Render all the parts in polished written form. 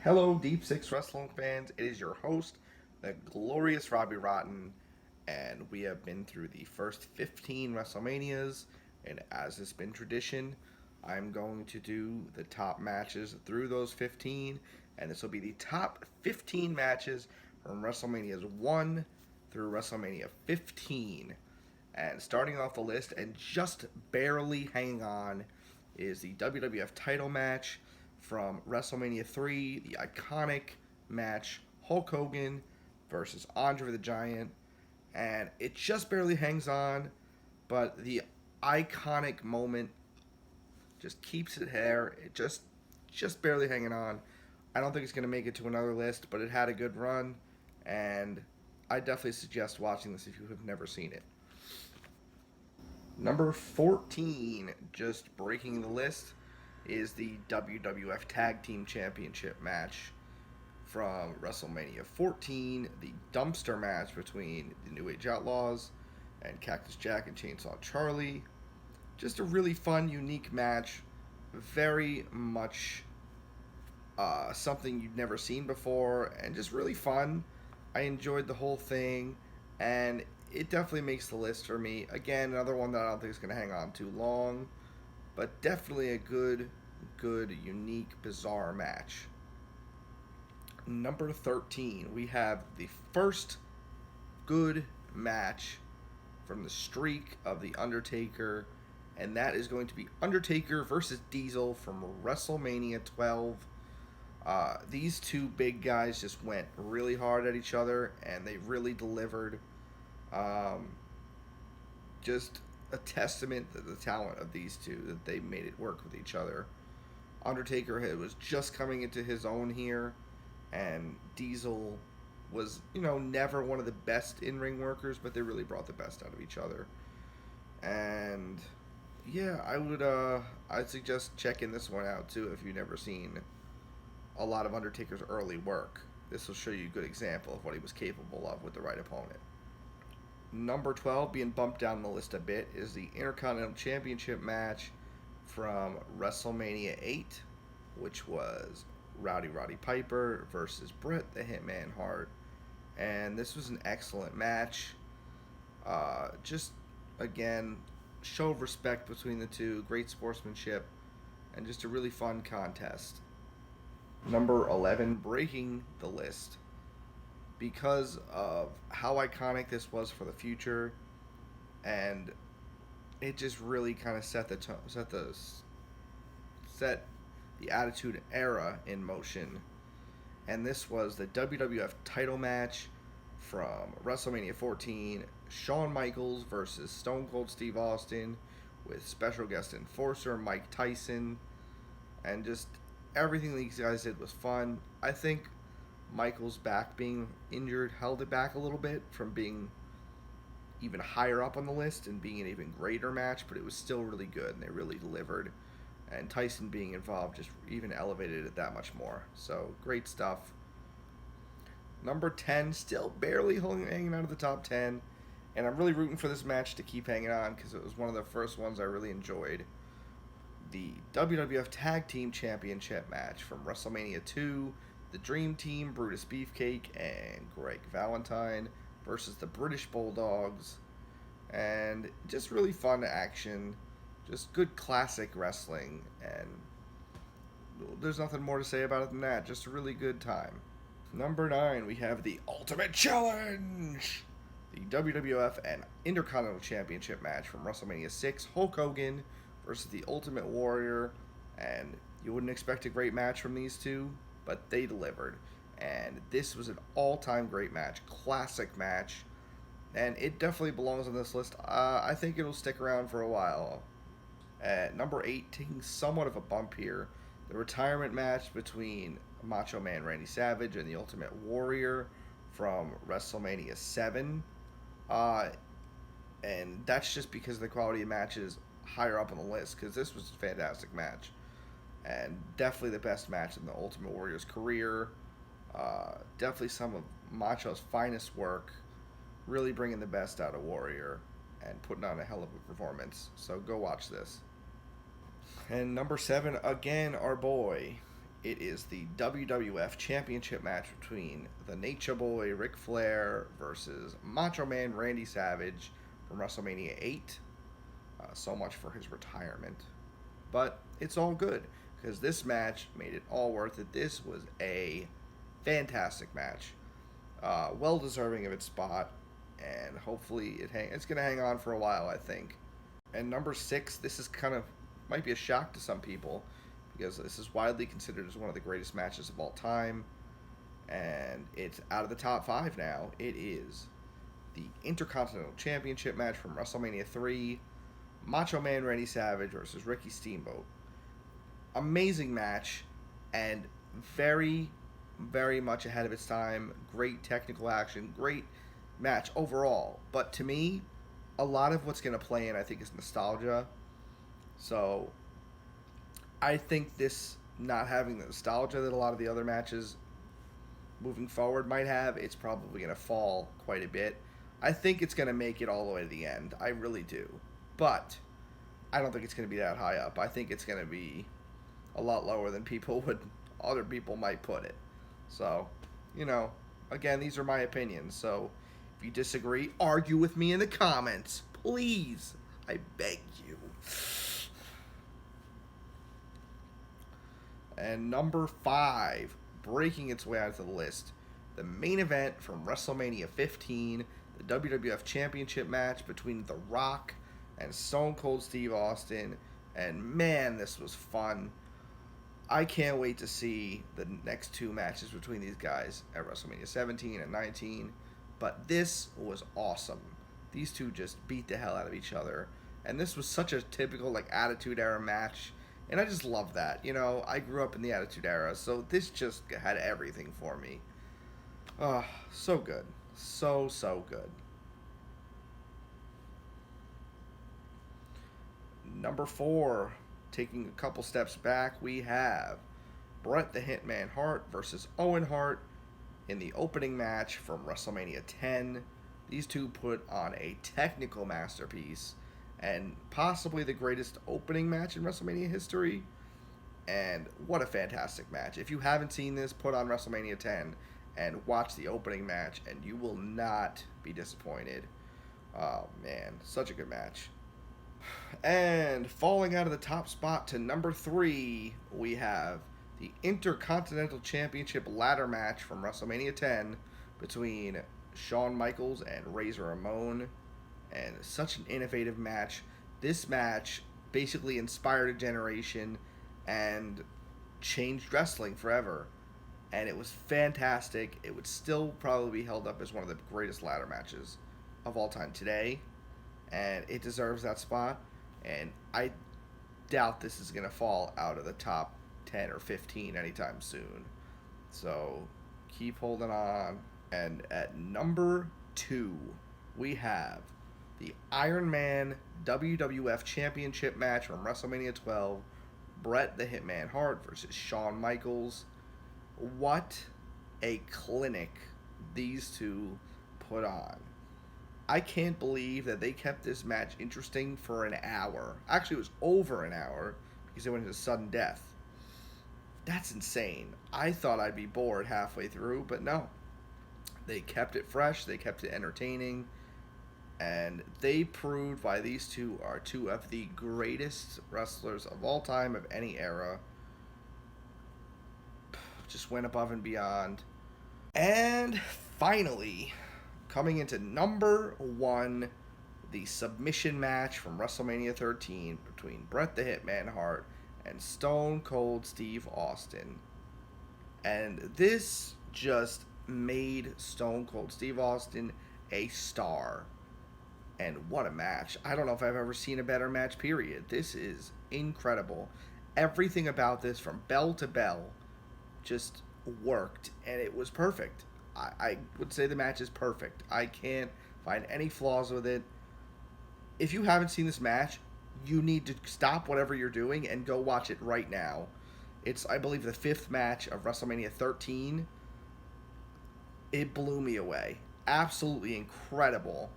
Hello, Deep Six Wrestling fans. It is your host, the Glorious Robbie Rotten, and we have been through the first 15 WrestleManias. And as has been tradition, I'm going to do the top matches through those 15, and this will be the top 15 matches from WrestleManias 1 through WrestleMania 15. And starting off the list, and just barely hanging on, is the WWF title match from WrestleMania 3, the iconic match Hulk Hogan versus Andre the Giant. And it just barely hangs on, but the iconic moment just keeps it there. It just barely hanging on. I don't think it's going to make it to another list, but it had a good run, and I definitely suggest watching this if you have never seen it. Number 14, just breaking the list, is the WWF Tag Team Championship match from WrestleMania 14, the dumpster match between the New Age Outlaws and Cactus Jack and Chainsaw Charlie. Just a really fun, unique match. Very much something you'd never seen before, and just really fun. I enjoyed the whole thing, and it definitely makes the list for me. Again, another one that I don't think is going to hang on too long, but definitely a good, unique, bizarre match. Number 13, we have the first good match from the streak of The Undertaker, and that is going to be Undertaker versus Diesel from WrestleMania 12. These two big guys just went really hard at each other, and they really delivered. Um, just a testament to the talent of these two that they made it work with each other. Undertaker was just coming into his own here, and Diesel was, never one of the best in ring workers, but they really brought the best out of each other. And yeah, I'd suggest checking this one out too if you've never seen a lot of Undertaker's early work. This will show you a good example of what he was capable of with the right opponent. Number 12, being bumped down the list a bit, is the Intercontinental Championship match from WrestleMania 8, which was Roddy Piper versus Bret the Hitman Hart. And this was an excellent match. Just, again, show of respect between the two, great sportsmanship, and just a really fun contest. Number 11, breaking the list, because of how iconic this was for the future, and it just really kind of set the Attitude Era in motion. And this was the WWF title match from WrestleMania 14, Shawn Michaels versus Stone Cold Steve Austin, with special guest enforcer Mike Tyson. And just everything these guys did was fun. I think Michaels' back being injured held it back a little bit from being even higher up on the list and being an even greater match, but it was still really good, and they really delivered. And Tyson being involved just even elevated it that much more. So great stuff. Number 10, still barely hanging out of the top 10, and I'm really rooting for this match to keep hanging on because it was one of the first ones I really enjoyed. The WWF Tag Team Championship match from WrestleMania 2, the Dream Team, Brutus Beefcake and Greg Valentine versus the British Bulldogs. And just really fun action, just good classic wrestling, and there's nothing more to say about it than that. Just a really good time. Number 9, we have the Ultimate Challenge, the WWF and Intercontinental Championship match from WrestleMania 6, Hulk Hogan versus the Ultimate Warrior. And you wouldn't expect a great match from these two, but they delivered. And this was an all-time great match, classic match, and it definitely belongs on this list. I think it'll stick around for a while. At number 8, taking somewhat of a bump here, the retirement match between Macho Man Randy Savage and the Ultimate Warrior from WrestleMania 7. And that's just because of the quality of matches higher up on the list, because this was a fantastic match. And definitely the best match in the Ultimate Warrior's career. Definitely some of Macho's finest work, really bringing the best out of Warrior and putting on a hell of a performance. So go watch this. And number 7, again, our boy, It is the WWF Championship match between the Nature Boy Ric Flair versus Macho Man Randy Savage from WrestleMania 8. So much for his retirement. But it's all good because this match made it all worth it. This was a fantastic match. Well deserving of its spot, and hopefully it's going to hang on for a while, I think. And number 6, this is kind of might be a shock to some people because this is widely considered as one of the greatest matches of all time, and it's out of the top 5 now. It is the Intercontinental Championship match from WrestleMania 3, Macho Man Randy Savage versus Ricky Steamboat. Amazing match, and very, very much ahead of its time. Great technical action, great match overall. But to me, a lot of what's going to play in, I think, is nostalgia. So I think this not having the nostalgia that a lot of the other matches moving forward might have, it's probably going to fall quite a bit. I think it's going to make it all the way to the end. I really do. But I don't think it's going to be that high up. I think it's going to be a lot lower than other people might put it. So, again, these are my opinions. So if you disagree, argue with me in the comments. Please. I beg you. And number 5, breaking its way out of the list, the main event from WrestleMania 15, the WWF Championship match between The Rock and Stone Cold Steve Austin. And man, this was fun. I can't wait to see the next 2 matches between these guys at WrestleMania 17 and 19. But this was awesome. These two just beat the hell out of each other. And this was such a typical Attitude Era match. And I just love that. I grew up in the Attitude Era, so this just had everything for me. Oh, so good. So good. Number 4, taking a couple steps back, we have Bret the Hitman Hart versus Owen Hart in the opening match from WrestleMania 10. These two put on a technical masterpiece and possibly the greatest opening match in WrestleMania history. And what a fantastic match. If you haven't seen this, put on WrestleMania 10 and watch the opening match, and you will not be disappointed. Oh, man. Such a good match. And falling out of the top spot to number 3, we have the Intercontinental Championship ladder match from WrestleMania 10 between Shawn Michaels and Razor Ramon. And such an innovative match. This match basically inspired a generation and changed wrestling forever. And it was fantastic. It would still probably be held up as one of the greatest ladder matches of all time today. And it deserves that spot. And I doubt this is going to fall out of the top 10 or 15 anytime soon. So keep holding on. And at number 2, we have the Iron Man WWF Championship match from WrestleMania 12, Bret the Hitman Hart versus Shawn Michaels. What a clinic these two put on. I can't believe that they kept this match interesting for an hour. Actually, it was over an hour because it went into sudden death. That's insane. I thought I'd be bored halfway through, but no. They kept it fresh. They kept it entertaining. And they proved why these two are 2 of the greatest wrestlers of all time, of any era. Just went above and beyond. And finally, coming into number 1, the submission match from WrestleMania 13 between Bret the Hitman Hart and Stone Cold Steve Austin. And this just made Stone Cold Steve Austin a star. And what a match. I don't know if I've ever seen a better match, period. This is incredible. Everything about this, from bell to bell, just worked. And it was perfect. I would say the match is perfect. I can't find any flaws with it. If you haven't seen this match, you need to stop whatever you're doing and go watch it right now. It's, I believe, the 5th match of WrestleMania 13. It blew me away. Absolutely incredible.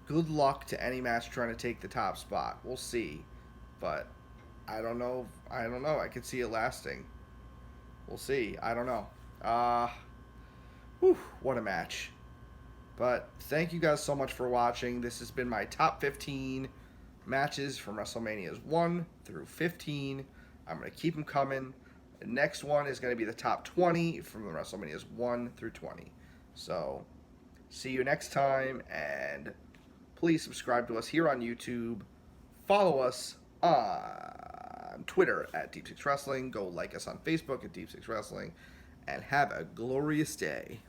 Good luck to any match trying to take the top spot. We'll see. But I don't know. I could see it lasting. We'll see. I don't know. What a match. But thank you guys so much for watching. This has been my top 15 matches from WrestleManias 1 through 15. I'm going to keep them coming. The next one is going to be the top 20 from the WrestleManias 1 through 20. So, see you next time, and please subscribe to us here on YouTube. Follow us on Twitter at Deep Six Wrestling. Go like us on Facebook at Deep Six Wrestling. And have a glorious day.